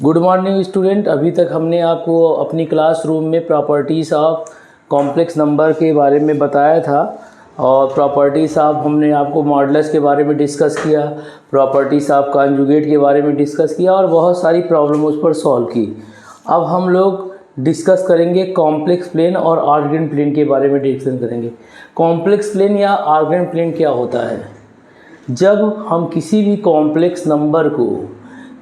Good morning student. अभी तक हमने आपको अपनी क्लासरूम में प्रॉपर्टीज़ ऑफ कॉम्प्लेक्स नंबर के बारे में बताया था और प्रॉपर्टीज़ ऑफ हमने आपको मॉडुलस के बारे में डिस्कस किया, प्रॉपर्टीज़ ऑफ कॉन्जुगेट के बारे में डिस्कस किया और बहुत सारी प्रॉब्लम उस पर सॉल्व की। अब हम लोग डिस्कस करेंगे कॉम्प्लेक्स प्लेन और आर्गन प्लेन के बारे में डिस्कस करेंगे। कॉम्प्लेक्स प्लेन या आर्गन प्लेन क्या होता है? जब हम किसी भी कॉम्प्लेक्स नंबर को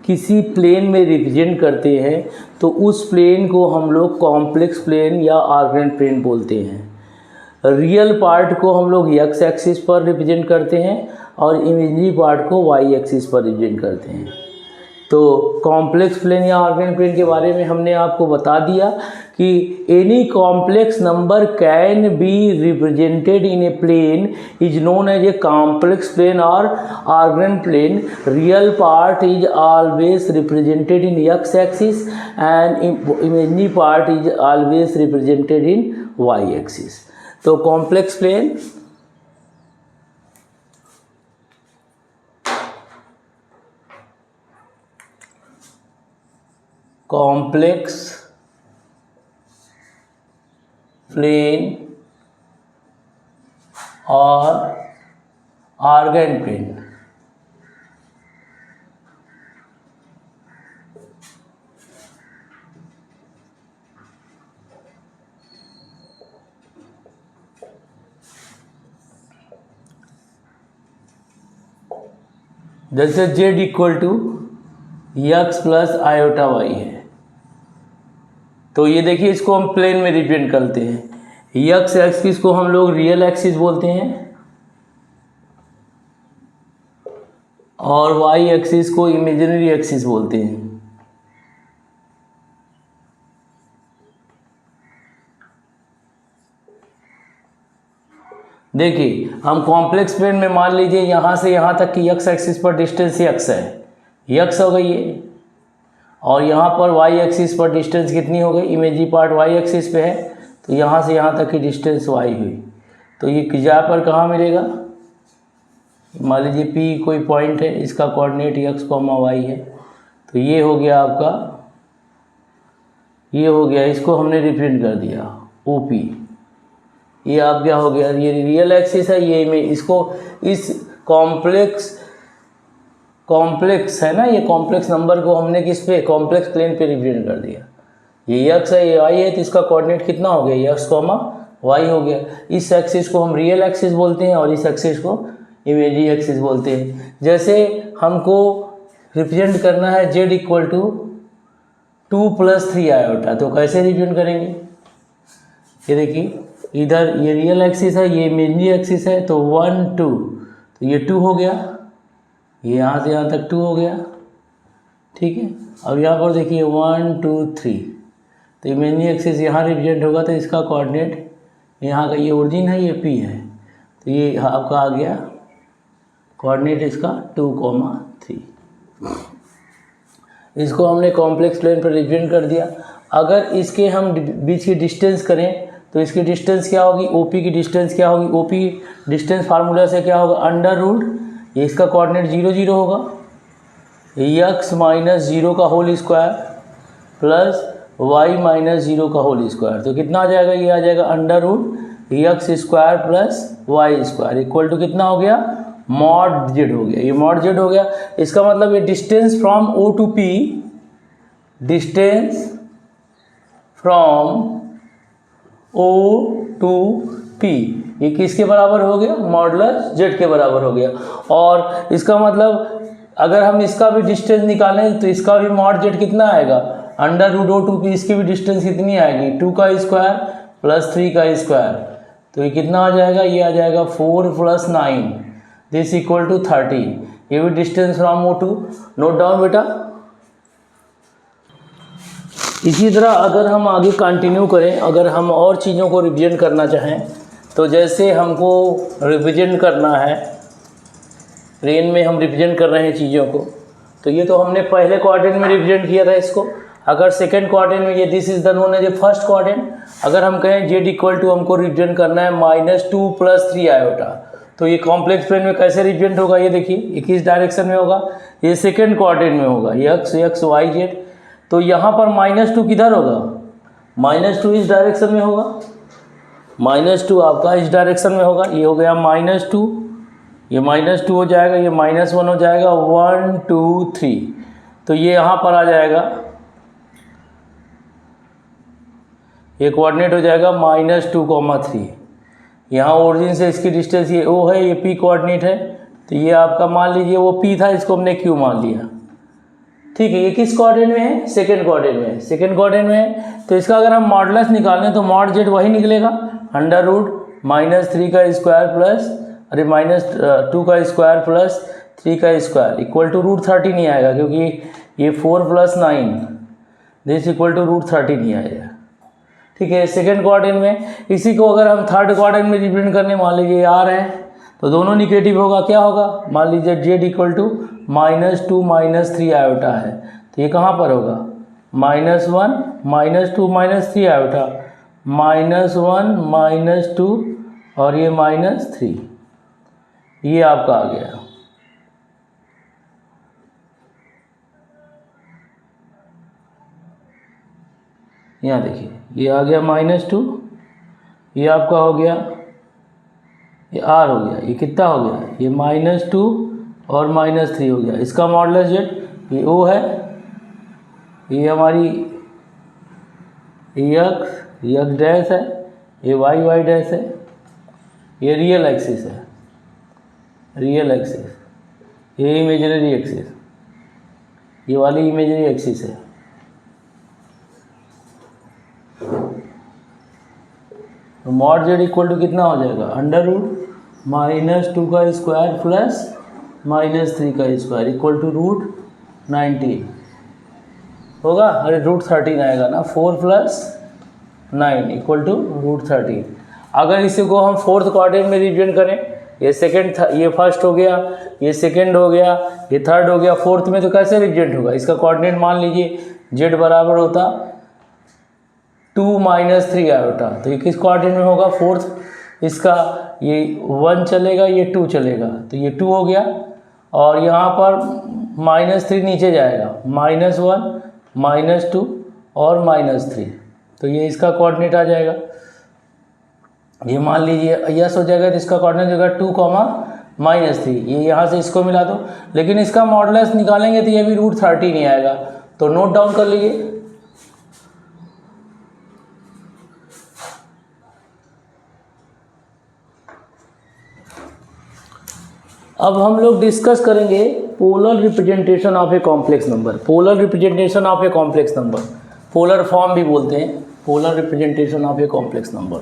किसी प्लेन में रिप्रेजेंट करते हैं तो उस प्लेन को हम लोग कॉम्प्लेक्स प्लेन या आर्गन प्लेन बोलते हैं। रियल पार्ट को हम लोग एक्स एक्सिस पर रिप्रेजेंट करते हैं और इमेजिनरी पार्ट को वाई एक्सिस पर रिप्रेजेंट करते हैं। तो कॉम्प्लेक्स प्लेन या आर्गन प्लेन के बारे में हमने आपको बता दिया कि any complex number can be represented in a plane is known as a complex plane और Argand plane. Real part is always represented in X axis and imaginary part is always represented in Y axis. तो complex plane complex plane और Argand plane जैसे z equal to x plus iota y है, तो ये देखिए इसको हम plane में रिप्रेजेंट करते हैं। एक्स एक्सिस को हम लोग रियल एक्सिस बोलते हैं और वाई एक्सिस को इमेजिनरी एक्सिस बोलते हैं। देखिए हम कॉम्प्लेक्स प्लेन में मान लीजिए यहाँ से यहाँ तक कि एक्स एक्सिस पर डिस्टेंस एक्स है, एक्स हो गई है, और यहाँ पर वाई एक्सिस पर डिस्टेंस कितनी हो गई, इमेजिनरी पार्ट वाई एक्सिस पे है, तो यहाँ से यहाँ तक की डिस्टेंस वाई हुई। तो ये यहाँ पर कहाँ मिलेगा? मान लीजिए पी कोई पॉइंट है, इसका कोऑर्डिनेट एक्स कॉमा वाई है, तो ये हो गया आपका, ये हो गया, इसको हमने रिप्रेजेंट कर दिया ओ पी। ये आप क्या हो गया, ये रियल एक्सिस है, ये में इसको इस कॉम्प्लेक्स है ना, ये कॉम्प्लेक्स नंबर को हमने किस पे, कॉम्प्लेक्स प्लेन पे रिप्रेजेंट कर दिया। ये एक्स है, ये वाई है, तो इसका कोऑर्डिनेट कितना हो गया, एक्स कॉमा वाई हो गया। इस एक्सिस को हम रियल एक्सिस बोलते हैं और इस एक्सिस को इमेजिनरी एक्सिस बोलते हैं। जैसे हमको रिप्रेजेंट करना है z इक्वल टू 2 + 3 आयोटा, तो कैसे रिप्रेजेंट करेंगे? ये देखिए इधर ये रियल एक्सिस है, ये इमेजिनरी एक्सिस है, तो 1 2, तो ये 2 हो गया, ये यहाँ से यहाँ तक 2 हो गया, ठीक है। अब यहाँ पर देखिए 1 2 3, तो इमेजिनरी एक्सिस यहाँ रिप्रेजेंट होगा, तो इसका कोऑर्डिनेट यहाँ का ये ओरिजिन है, ये P है, तो ये आपका आ गया कोऑर्डिनेट इसका 2, 3। इसको हमने कॉम्प्लेक्स प्लेन पर रिप्रेजेंट कर दिया। अगर इसके हम बीच की डिस्टेंस करें तो इसकी डिस्टेंस क्या होगी, OP की डिस्टेंस क्या होगी, OP डिस्टेंस फार्मूला से क्या होगा, √, ये इसका कोऑर्डिनेट 0 0 होगा, x - 0 का होल स्क्वायर प्लस y - 0 का होल स्क्वायर, तो कितना आ जाएगा, ये आ जाएगा √x² plus y square equal to कितना हो गया, mod z हो गया। ये mod z हो गया, इसका मतलब ये distance from O to P, distance from O to P ये किसके बराबर हो गया, मॉडुलस z के बराबर हो गया। और इसका मतलब अगर हम इसका भी डिस्टेंस निकालें तो इसका भी मॉड z कितना आएगा, √O to P, इसकी भी डिस्टेंस कितनी आएगी, 2 का स्क्वायर प्लस 3 का स्क्वायर, तो ये कितना आ जाएगा, ये आ जाएगा 4 + 9 दिस इक्वल टू 13। ये भी distance from O to, note down बेटा। इसी तरह अगर हम आगे कंटिन्यू करें, अगर हम और चीज़ों को रिप्रेजेंट करना चाहें, तो जैसे हमको रिप्रेजेंट करना है प्लेन में, हम रिप्रेजेंट कर रहे हैं चीज़ों को, तो ये तो हमने पहले क्वाड्रेंट में रिप्रेजेंट किया था इसको। अगर सेकंड क्वाड्रेंट में, ये this is the known as a first quadrant. अगर हम कहें z इक्वल टू हमको रिप्रेजेंट करना है -2 + 3 आयोटा, तो ये कॉम्प्लेक्स प्लेन में कैसे रिप्रेजेंट होगा, ये देखिए ये किस डायरेक्शन में होगा, ये सेकंड क्वाड्रेंट में होगा, एक्स वाई जेड। तो यहाँ पर -2 किधर होगा, -2 इस डायरेक्शन में होगा, -2 आपका इस डायरेक्शन में होगा। ये हो गया -2, ये -2 हो जाएगा, ये -1 हो जाएगा, 1 2 3, तो ये यहाँ पर आ जाएगा, ये कोऑर्डिनेट हो जाएगा -2, 3। यहाँ ओरिजिन से इसकी डिस्टेंस ये O है, ये P कोऑर्डिनेट है, तो ये आपका मान लीजिए वो P था, इसको हमने Q मान लिया। ठीक है, ये किस कोऑर्डिनेट में है, सेकंड कोऑर्डिनेट में है, सेकंड कोऑर्डिनेट में है। तो इसका अगर हम मॉडुलस निकालें तो मॉड Z वही निकलेगा, √-3 का स्क्वायर प्लस -2 का स्क्वायर प्लस 3 का स्क्वायर इक्वल टू √30 नहीं आएगा, क्योंकि ये 4 + 9 दिस इक्वल टू √30 नहीं आएगा। ठीक है, सेकंड क्वाड्रेंट में। इसी को अगर हम थर्ड क्वाड्रेंट में रिप्रेजेंट करने, मान लीजिए R है, तो दोनों निगेटिव होगा, क्या होगा, मान लीजिए Z इक्वल टू -2 -3 आयोटा है, तो ये कहाँ पर होगा, -1 -2 -3 आयोटा, -1 -2 और ये -3, ये आपका आ गया। यहाँ देखिए, ये आ गया -2, ये आपका हो गया, ये R हो गया, ये कितना हो गया, ये -2 और -3 हो गया। इसका मॉडुलस Z ये O है, ये हमारी x डैश है, ये y डैश है, ये रियल एक्सिस है, रियल एक्सिस, ये इमेजिनरी एक्सिस, ये वाली इमेजिनरी एक्सिस है। तो मॉड Z इक्वल टू कितना हो जाएगा, √-2 का स्क्वायर प्लस -3 का स्क्वायर इक्वल टू √19 होगा। अरे √13 आएगा ना, 4 + 9 इक्वल टू √13। अगर इसी को हम फोर्थ क्वाड्रेंट में रिप्रेजेंट करें, ये सेकंड था, ये फर्स्ट हो गया, ये सेकंड हो गया, ये थर्ड हो गया, फोर्थ में तो कैसे रिप्रेजेंट होगा, इसका कोऑर्डिनेट मान लीजिए Z बराबर होता 2 -3 आयोटा, तो ये किस क्वाड्रेंट में होगा, फोर्थ। इसका ये 1 चलेगा, ये 2 चलेगा, तो ये 2 हो गया, और यहाँ पर -3 नीचे जाएगा, -1 -2 और -3, तो ये इसका कोऑर्डिनेट आ जाएगा। ये मान लीजिए यस हो जाएगा, तो इसका कोऑर्डिनेट होगा 2, -3, ये यहाँ से इसको मिला दो। लेकिन इसका मॉडुलस निकालेंगे तो ये भी √30 नहीं आएगा, तो नोट डाउन कर लीजिए। अब हम लोग डिस्कस करेंगे polar representation of a complex number. Polar representation of a complex number, polar form भी बोलते हैं, polar representation of a complex number.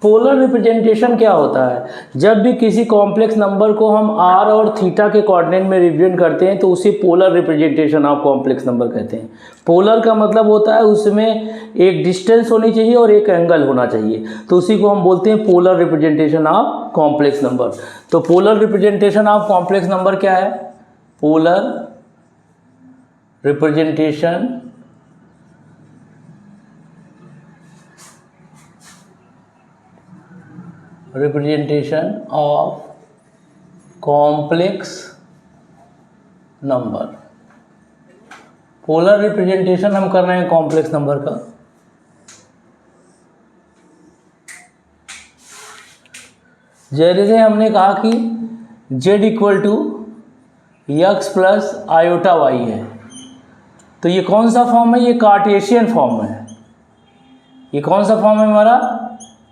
Polar representation क्या होता है, जब भी किसी कॉम्प्लेक्स नंबर को हम r और थीटा के कोऑर्डिनेट में रिप्रेजेंट करते हैं तो उसे polar representation of complex number कहते हैं। पोलर का मतलब होता है उसमें एक डिस्टेंस होनी चाहिए और एक एंगल होना चाहिए, तो उसी को हम बोलते हैं polar representation of complex number. तो polar representation of complex number क्या है, polar representation of complex number. Polar representation हम कर रहे हैं कॉम्प्लेक्स नंबर का। जैसे हमने कहा कि z equal to x plus iota y है, तो ये कौन सा फॉर्म है, ये कार्टेशियन फॉर्म है। ये कौन सा फॉर्म है हमारा,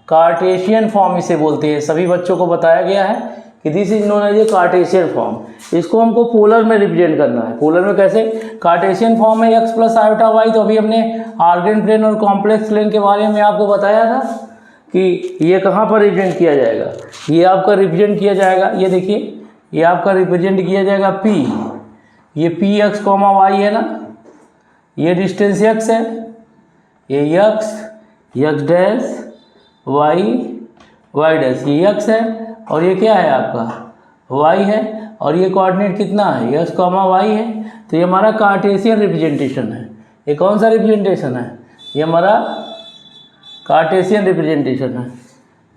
कार्टेशियन फॉर्म इसे बोलते हैं। सभी बच्चों को बताया गया है कि this is known as a cartesian form. इसको हमको पोलर में रिप्रेजेंट करना है। पोलर में कैसे, कार्टेशियन फॉर्म में x प्लस आयोटा y, तो अभी हमने आर्गन प्लेन और कॉम्प्लेक्स प्लेन के बारे में आपको बताया था कि ये कहाँ पर रिप्रेजेंट किया जाएगा। ये आपका रिप्रेजेंट किया जाएगा, ये देखिए, ये आपका रिप्रेजेंट किया जाएगा P, ये Px, y है ना, ये डिस्टेंस x है, ये x डैश y डैश, ये x है, और ये क्या है आपका y है, और ये कोऑर्डिनेट कितना है, x, y है। तो ये हमारा कार्टेशियन रिप्रेजेंटेशन है। ये कौन सा रिप्रेजेंटेशन है, ये हमारा कार्टेशियन रिप्रेजेंटेशन है,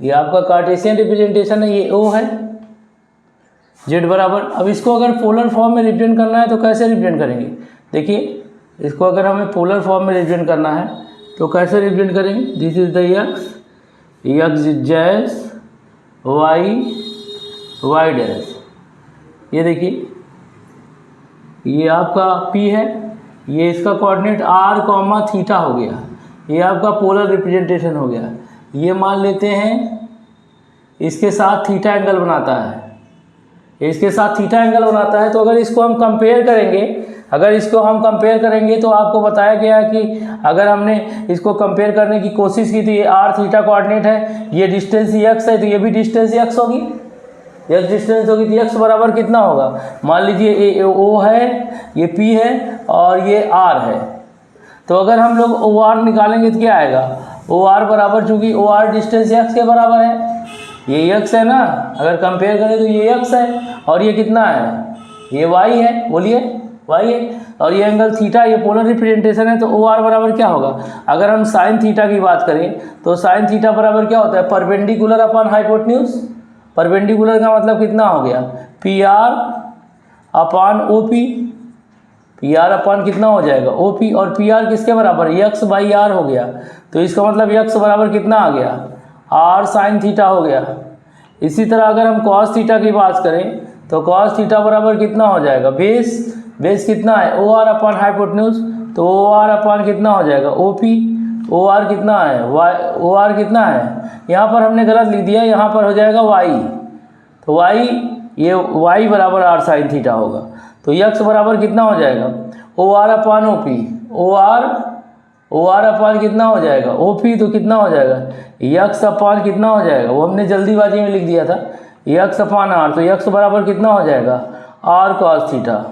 ये आपका कार्टेशियन रिप्रेजेंटेशन है, ये ओ है, जेड बराबर। अब इसको अगर पोलर फॉर्म में रिप्रेजेंट करना है तो कैसे रिप्रेजेंट करेंगे? देखिए इसको अगर हमें पोलर फॉर्म में रिप्रेजेंट करना है तो कैसे रिप्रेजेंट करेंगे? This is the x dash y dash. ये देखिए ये आपका P है, ये इसका कोऑर्डिनेट r कॉमा थीटा हो गया, ये आपका पोलर रिप्रेजेंटेशन हो गया। ये मान लेते हैं इसके साथ थीटा एंगल बनाता है, इसके साथ थीटा एंगल बनाता है। तो अगर इसको हम कंपेयर करेंगे, तो आपको बताया गया कि अगर हमने इसको कंपेयर करने की कोशिश की तो ये r थीटा कोऑर्डिनेट है, ये डिस्टेंस x है, तो ये भी डिस्टेंस x होगी, x डिस्टेंस होगी। तो x बराबर कितना होगा? मान लीजिए ये O है, ये P है और ये R है। तो अगर हम लोग OR निकालेंगे तो क्या आएगा? OR बराबर, चूँकि OR डिस्टेंस x के बराबर है, ये x है ना, अगर कंपेयर करें तो ये x है और ये कितना है? ये y है, बोलिए y है, और ये एंगल थीटा, ये पोलर रिप्रेजेंटेशन है। तो OR बराबर क्या होगा? अगर हम साइन थीटा की बात करें तो साइन थीटा बराबर क्या होता है? Perpendicular upon hypotenuse. परपेंडिकुलर का मतलब कितना हो गया? PR upon OP। PR upon कितना हो जाएगा? OP। और PR किसके बराबर? x बाई r हो गया। तो इसका मतलब x बराबर कितना आ गया? r साइन थीटा हो गया। इसी तरह अगर हम cos थीटा की बात करें तो cos थीटा बराबर कितना हो जाएगा? बेस कितना है? OR upon hypotenuse. तो OR अपॉन कितना हो जाएगा? OP। OR कितना है? OR कितना है? यहाँ पर हमने गलत लिख दिया, यहाँ पर हो जाएगा y। तो y, ये y बराबर r साइन थीटा होगा। तो x बराबर कितना हो जाएगा? OR upon OP। OR upon कितना हो जाएगा? OP। तो कितना हो जाएगा? x अपॉन कितना हो जाएगा? वो हमने जल्दीबाजी में लिख दिया था, x अपॉन r। तो x बराबर कितना हो जाएगा? r cos theta.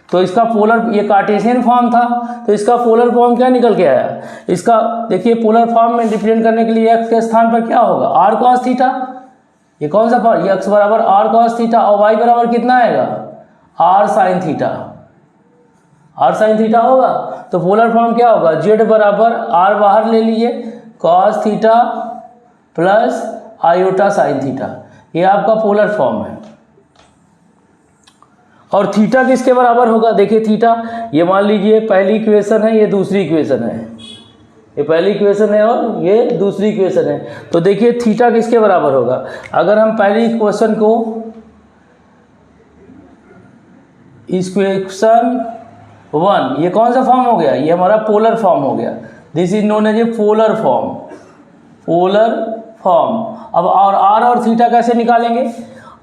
तो इसका पोलर, ये कार्टेशियन फॉर्म था, तो इसका पोलर फॉर्म क्या निकल के आया? इसका देखिए पोलर फॉर्म में रिप्रेजेंट करने के लिए x के स्थान पर क्या होगा? r cos theta. ये कौन सा फॉर्म? x बराबर r cos थीटा और y बराबर कितना आएगा? r sin theta. r sin theta होगा। तो पोलर फॉर्म क्या होगा? z बराबर r बाहर ले लीजिए, cos theta plus iota sin theta. ये आपका पोलर फॉर्म है। और थीटा किसके बराबर होगा? देखिए थीटा, ये मान लीजिए पहली इक्वेशन है, ये दूसरी इक्वेशन है, ये पहली इक्वेशन है और ये दूसरी इक्वेशन है। तो देखिए थीटा किसके बराबर होगा? अगर हम पहली इक्वेशन को इक्वेशन 1, ये कौन सा फॉर्म हो गया? ये हमारा पोलर फॉर्म हो गया। This is known as a polar form. Polar form. अब और थीटा कैसे निकालेंगे?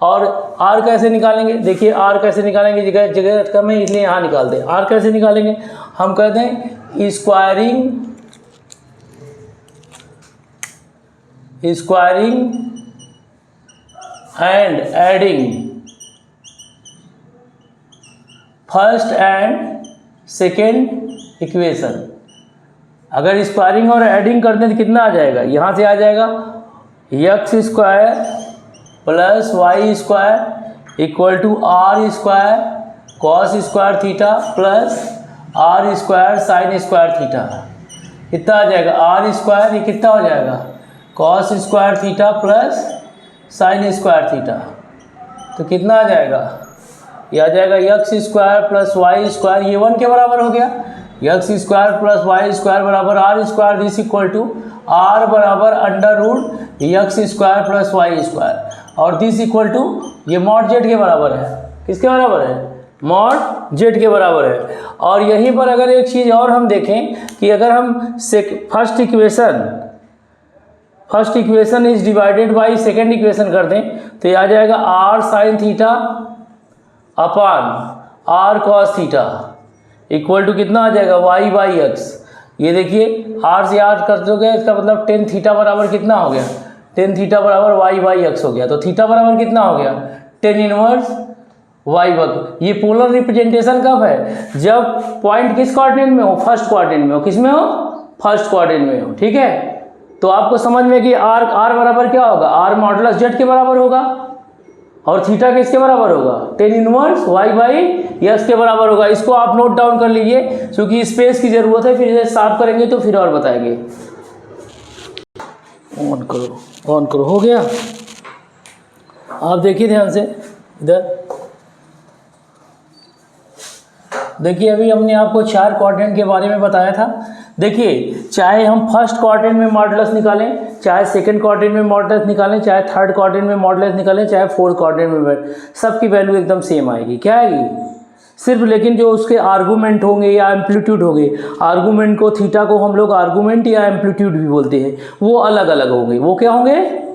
और r कैसे निकालेंगे? देखिए r कैसे निकालेंगे, जगह कम है इसलिए यहाँ निकाल दें। r कैसे निकालेंगे? हम कहते हैं squaring and adding first and second equation. अगर स्क्वायरिंग और एडिंग करते हैं तो कितना आ जाएगा? यहाँ से आ जाएगा x square plus y square equal to r square cos square theta plus r square sine square theta. कितना आ जाएगा? r स्क्वायर, ये कितना हो जाएगा? Cos square theta plus sine square theta. तो कितना आ जाएगा? ये आ जाएगा x square plus y square, ये 1 के बराबर हो गया। x square plus y square बराबर r square, this equal to r बराबर under root x square plus y square, और दिस इक्वल टू ये मॉड जेड के बराबर है। किसके बराबर है? मॉड जेड के बराबर है। और यहीं पर अगर एक चीज़ और हम देखें कि अगर हम first equation is divided by second equation कर दें तो ये आ जाएगा r sine theta upon r cos theta equal to कितना आ जाएगा? y by x. ये देखिए r से r कर दोगे, इसका मतलब टेन थीटा बराबर कितना हो गया? टेन थीटा बराबर y बाई एक्स हो गया। तो थीटा बराबर कितना हो गया? टेन इनवर्स y वर्ग। ये पोलर रिप्रेजेंटेशन कब है? जब पॉइंट किस कोऑर्डिनेट में हो? फर्स्ट कोऑर्डिनेट में हो। किस में हो? फर्स्ट कोऑर्डिनेट में हो। ठीक है, तो आपको समझ में कि r बराबर क्या होगा? r मॉडुलस जेड के बराबर होगा। और थीटा किसके बराबर होगा? Tan inverse y by x के बराबर होगा। इसको आप नोट डाउन कर लीजिए, क्योंकि स्पेस की ज़रूरत है, फिर इसे साफ करेंगे तो फिर और बताएंगे। ऑन करो, ऑन करो, हो गया। आप देखिए ध्यान से इधर देखिए, अभी हमने आपको 4 क्वाड्रेंट के बारे में बताया था। देखिए, चाहे हम फर्स्ट क्वाड्रेंट में मॉडुलस निकालें, चाहे सेकंड क्वाड्रेंट में मॉडुलस निकालें, चाहे थर्ड क्वाड्रेंट में मॉडुलस निकालें, चाहे फोर्थ क्वाड्रेंट में, सबकी वैल्यू एकदम सेम आएगी। क्या आएगी? सिर्फ लेकिन जो उसके आर्गूमेंट होंगे या एम्पलीट्यूड होंगे, आर्गूमेंट को, थीटा को हम लोग आर्गूमेंट या एम्पलीट्यूड भी बोलते हैं, वो अलग अलग होंगे। वो क्या होंगे?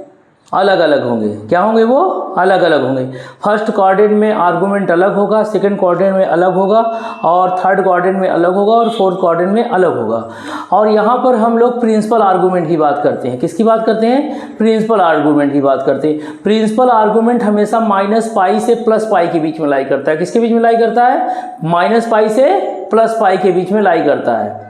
अलग अलग होंगे। क्या होंगे? वो अलग अलग होंगे। फर्स्ट क्वाड्रेंट में आर्गूमेंट अलग होगा, सेकंड क्वाड्रेंट में अलग होगा, और थर्ड क्वाड्रेंट में अलग होगा, और फोर्थ क्वाड्रेंट में अलग होगा। और यहाँ पर हम लोग प्रिंसिपल आर्गूमेंट की बात करते हैं। किसकी बात करते हैं? प्रिंसिपल आर्गूमेंट की बात करते हैं। प्रिंसिपल आर्गूमेंट हमेशा -π से +π के बीच में लाई करता है। किसके बीच में लाई करता है? -π से +π के बीच में लाई करता है।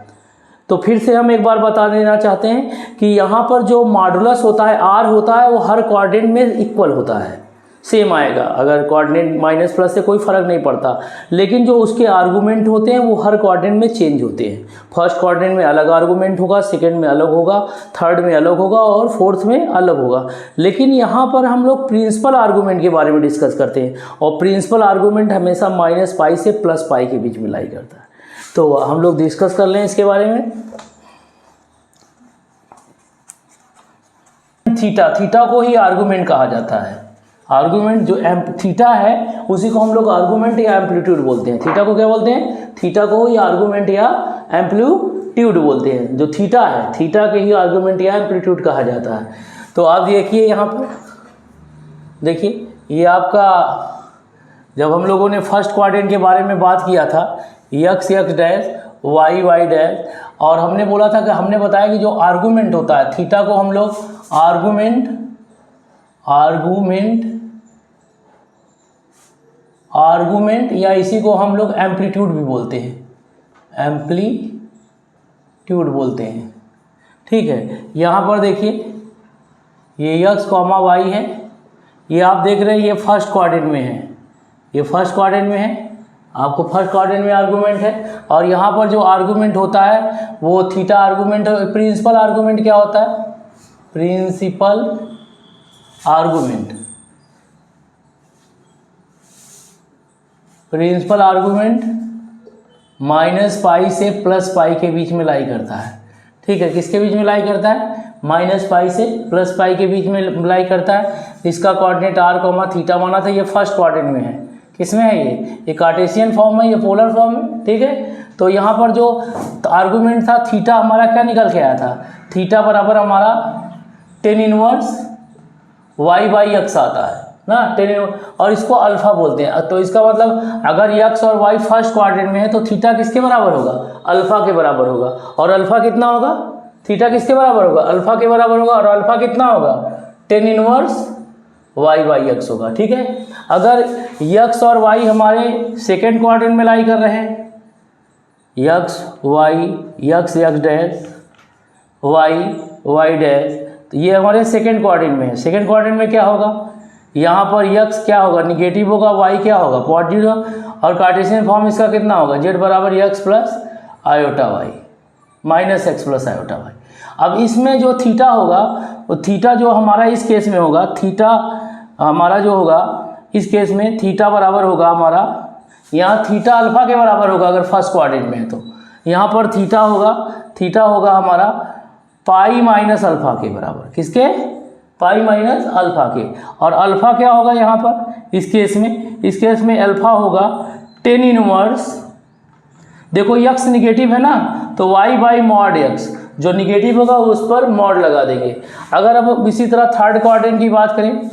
तो फिर से हम एक बार बता देना चाहते हैं कि यहाँ पर जो मॉडुलस होता है, आर होता है, वो हर क्वाड्रेंट में इक्वल होता है, सेम आएगा। अगर क्वाड्रेंट माइनस प्लस से कोई फ़र्क नहीं पड़ता, लेकिन जो उसके आर्गूमेंट होते हैं वो हर क्वाड्रेंट में चेंज होते हैं। फर्स्ट क्वाड्रेंट में अलग आर्गूमेंट होगा, सेकंड में अलग होगा, थर्ड में अलग होगा, और फोर्थ में अलग होगा। लेकिन यहाँ पर हम लोग प्रिंसिपल आर्गूमेंट के बारे में डिस्कस करते हैं, और प्रिंसिपल आर्गूमेंट हमेशा -π से +π के बीच में लाई करता है। तो हम लोग डिस्कस कर लें इसके बारे में। थीटा को ही आर्गूमेंट कहा जाता है। आर्गूमेंट जो थीटा है उसी को हम लोग आर्गूमेंट या एम्पलीट्यूड बोलते हैं। थीटा को क्या बोलते हैं? थीटा को ही आर्गूमेंट या एम्पलीट्यूड बोलते हैं। जो थीटा है, थीटा के ही आर्गूमेंट या एम्पलीट्यूड कहा जाता है। तो आप देखिए यहाँ पर, देखिए ये आपका, जब हम लोगों ने फर्स्ट क्वाड्रेंट के बारे में बात किया था, x डैश y डैश, और हमने बोला था कि हमने बताया कि जो आर्गूमेंट होता है थीटा को हम लोग आर्गूमेंट या इसी को हम लोग एम्पलीट्यूड भी बोलते हैं, एम्पलीट्यूड बोलते हैं। ठीक है, यहाँ पर देखिए ये x, y है, ये आप देख रहे हैं, ये फर्स्ट क्वाड्रेंट में है, ये फर्स्ट क्वाड्रेंट में है, आपको फर्स्ट क्वाड्रेंट में आर्गूमेंट है। और यहाँ पर जो आर्गूमेंट होता है वो थीटा आर्गूमेंट। प्रिंसिपल आर्गूमेंट क्या होता है? प्रिंसिपल आर्गूमेंट, प्रिंसिपल आर्गूमेंट -π से +π के बीच में लाई करता है। ठीक है, किसके बीच में लाई करता है? -π से +π के बीच में लाई करता है। इसका कोऑर्डिनेट r, थीटा माना था। ये फर्स्ट क्वाड्रेंट में है। किसमें है? ये कार्टेशियन फॉर्म है, ये पोलर फॉर्म है। ठीक है, तो यहाँ पर जो आर्गूमेंट था थीटा, हमारा क्या निकल के आया था? थीटा बराबर हमारा tan इनवर्स y/x आता है ना, tan, और इसको अल्फा बोलते हैं। तो इसका मतलब अगर x और y फर्स्ट क्वाड्रेंट में है तो थीटा किसके बराबर होगा? अल्फा के बराबर होगा। और अल्फा कितना होगा? थीटा किसके बराबर होगा? अल्फा के बराबर होगा। और अल्फा कितना होगा? tan इनवर्स y/x होगा। ठीक है, अगर x और y हमारे सेकेंड क्वाड्रेंट में लाई कर रहे हैं, x डैश y डैश, तो ये हमारे सेकेंड क्वाड्रेंट में है। सेकेंड क्वाड्रेंट में क्या होगा? यहाँ पर x क्या होगा? निगेटिव होगा, y क्या होगा? पॉजिटिव होगा। और कार्टेशियन फॉर्म इसका कितना होगा? z बराबर x plus iota y, -x plus iota y। अब इसमें जो थीटा होगा, वो थीटा जो हमारा इस केस में होगा, थीटा हमारा जो होगा इस केस में थीटा बराबर होगा हमारा, यहाँ थीटा अल्फा के बराबर होगा अगर फर्स्ट क्वाड्रेंट में है तो। यहाँ पर थीटा होगा हमारा पाई माइनस अल्फा के बराबर। किसके? पाई माइनस अल्फा के। और अल्फा क्या होगा यहाँ पर इस केस में अल्फा होगा tan इनवर्स, देखो x निगेटिव है ना, तो y/mod x, जो निगेटिव होगा उस पर मॉड लगा देंगे। अगर अब इसी तरह थर्ड क्वाड्रेंट की बात करें,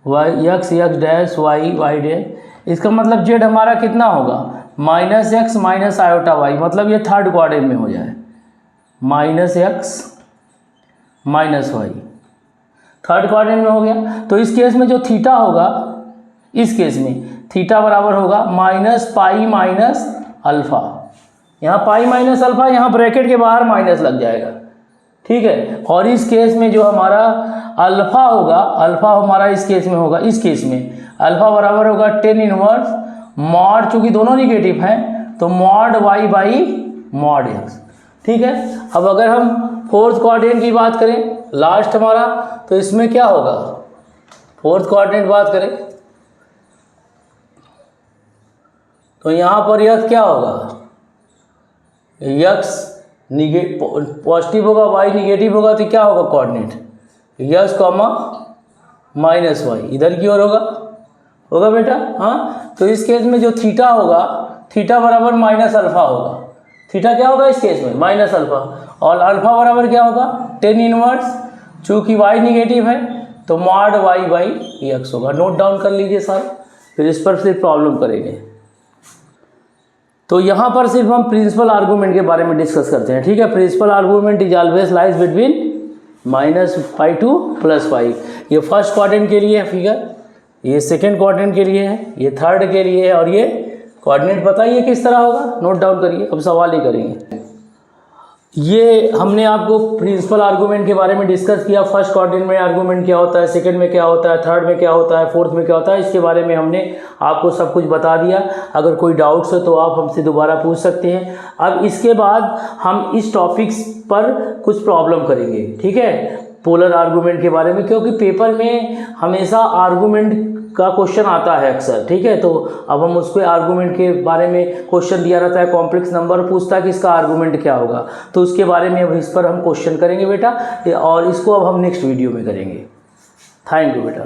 x डैश y डैश, इसका मतलब z हमारा कितना होगा? -x माइनस आयोटा y, मतलब ये थर्ड क्वाड्रेंट में हो जाए, -x minus y third quadrant में हो गया। तो इस केस में जो थीटा होगा, इस केस में थीटा बराबर होगा -π माइनस अल्फा। यहाँ पाई माइनस अल्फा, यहाँ ब्रैकेट के बाहर माइनस लग जाएगा। ठीक है, और इस केस में जो हमारा अल्फा होगा, अल्फा हमारा इस केस में होगा, इस केस में अल्फा बराबर होगा tan इनवर्स मॉड, चूँकि दोनों निगेटिव हैं तो मॉड y/mod x। ठीक है, अब अगर हम फोर्थ क्वाड्रेंट की बात करें, लास्ट हमारा, तो इसमें क्या होगा, फोर्थ क्वाड्रेंट बात करें तो यहाँ पर यक्स क्या होगा, यक्स पॉजिटिव होगा, वाई निगेटिव होगा, तो क्या होगा coordinate x comma minus y, इधर की ओर होगा बेटा। हाँ, तो इस केस में जो थीटा होगा, थीटा बराबर माइनस अल्फा होगा। थीटा क्या होगा इस केस में, माइनस अल्फा, और अल्फा बराबर क्या होगा, टेन इनवर्स, चूँकि वाई निगेटिव है तो मॉड वाई बाई एक्स होगा। नोट डाउन कर लीजिए सर, फिर इस पर सिर्फ प्रॉब्लम करेंगे। तो यहाँ पर सिर्फ हम प्रिंसिपल आर्गूमेंट के बारे में डिस्कस करते हैं, ठीक है। Principal argument is always lies between -π to +π। ये फर्स्ट क्वाड्रेंट के लिए है फिगर, ये सेकंड क्वाड्रेंट के लिए है, ये थर्ड के लिए है, और ये कोऑर्डिनेट बताइए किस तरह होगा, नोट डाउन करिए, अब सवाल ही करेंगे। ये हमने आपको प्रिंसिपल आर्गूमेंट के बारे में डिस्कस किया, फर्स्ट क्वाड्रेंट में आर्गूमेंट क्या होता है, सेकंड में क्या होता है, थर्ड में क्या होता है, फोर्थ में क्या होता है, इसके बारे में हमने आपको सब कुछ बता दिया। अगर कोई डाउट्स हो तो आप हमसे दोबारा पूछ सकते हैं। अब इसके बाद हम इस टॉपिक्स पर कुछ प्रॉब्लम करेंगे, ठीक है, पोलर आर्गूमेंट के बारे में, क्योंकि पेपर में हमेशा आर्गूमेंट का क्वेश्चन आता है अक्सर, ठीक है। तो अब हम उसके आर्गूमेंट के बारे में क्वेश्चन दिया रहता है, कॉम्प्लेक्स नंबर पूछता है कि इसका आर्गूमेंट क्या होगा, तो उसके बारे में अब इस पर हम क्वेश्चन करेंगे बेटा, और इसको अब हम नेक्स्ट वीडियो में करेंगे। थैंक यू बेटा।